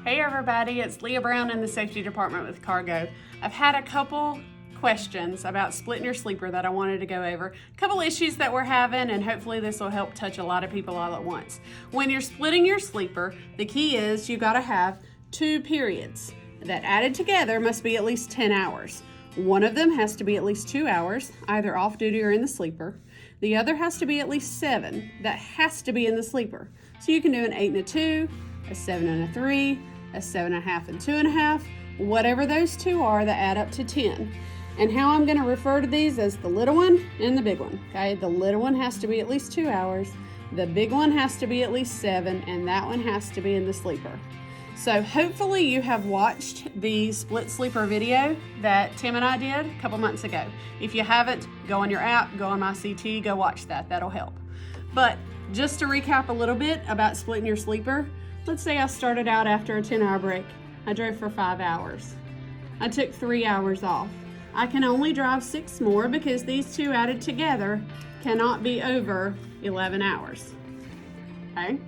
Hey everybody, it's Leah Brown in the safety department with Cargo. I've had a couple questions about splitting your sleeper that I wanted to go over. A couple issues that we're having, and hopefully this will help touch a lot of people all at once. When you're splitting your sleeper, the key is you gotta have 2 periods that added together must be at least 10 hours. One of them has to be at least 2 hours, either off duty or in the sleeper. The other has to be at least 7. That has to be in the sleeper. So you can do an 8 and a 2, a 7 and a 3, a 7.5 and 2.5, whatever those two are that add up to 10. And how I'm going to refer to these as the little one and the big one. Okay, the little one has to be at least 2 hours, the big one has to be at least 7, and that one has to be in the sleeper. So hopefully you have watched the split sleeper video that Tim and I did a couple months ago. If you haven't, go on your app, go on my CT, go watch that. That'll help. But just to recap a little bit about splitting your sleeper, let's say I started out after a 10-hour break. I drove for 5 hours. I took 3 hours off. I can only drive 6 more because these two added together cannot be over 11 hours. Okay?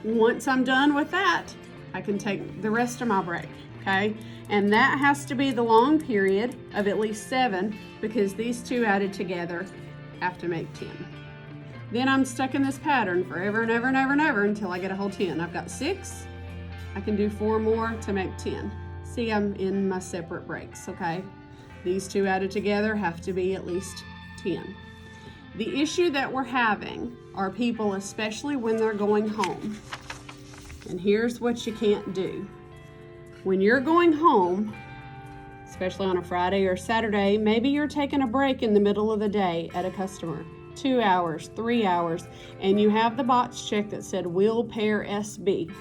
Once I'm done with that, I can take the rest of my break, okay? And that has to be the long period of at least 7 because these two added together have to make 10. Then I'm stuck in this pattern forever and ever and ever and ever until I get a whole 10. I've got 6, I can do 4 more to make 10. See, I'm in my separate breaks, okay? These two added together have to be at least 10. The issue that we're having are people, especially when they're going home. And here's what you can't do. When you're going home, especially on a Friday or Saturday, maybe you're taking a break in the middle of the day at a customer. 2 hours, 3 hours, and you have the box check that said will pair SB.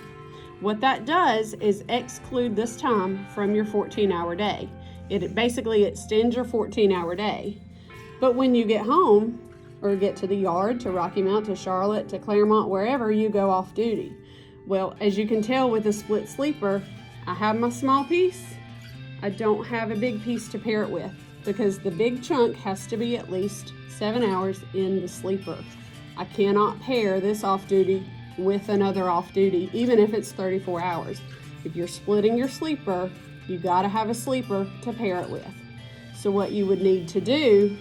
What that does is exclude this time from your 14-hour day. It basically extends your 14-hour day. But when you get home or get to the yard, to Rocky Mount, to Charlotte, to Claremont, wherever you go off duty. Well, as you can tell with the split sleeper, I have my small piece. I don't have a big piece to pair it with because the big chunk has to be at least 7 hours in the sleeper. I cannot pair this off duty with another off duty, even if it's 34 hours. If you're splitting your sleeper, you gotta have a sleeper to pair it with. So what you would need to do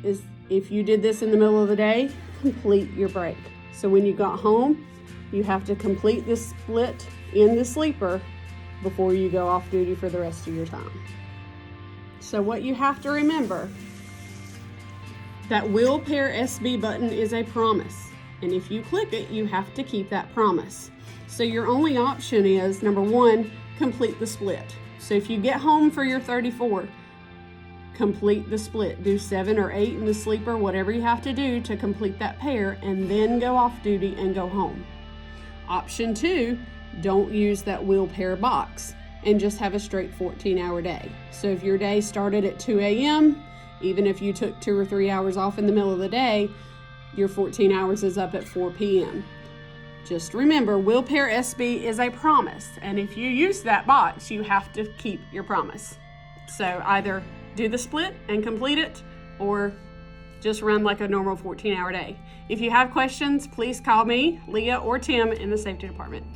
is, if you did this in the middle of the day, complete your break. So when you got home, you have to complete this split in the sleeper before you go off duty for the rest of your time. So what you have to remember, that will pair SB button is a promise. And if you click it, you have to keep that promise. So your only option is, number 1, complete the split. So if you get home for your 34, complete the split. Do 7 or 8 in the sleeper, whatever you have to do to complete that pair, and then go off duty and go home. Option 2, don't use that will pair box and just have a straight 14-hour day. So if your day started at 2 a.m., even if you took 2 or 3 hours off in the middle of the day, your 14 hours is up at 4 p.m. Just remember, will pair SB is a promise, and if you use that box, you have to keep your promise. So either do the split and complete it, or just run like a normal 14-hour day. If you have questions, please call me, Leah, or Tim in the safety department.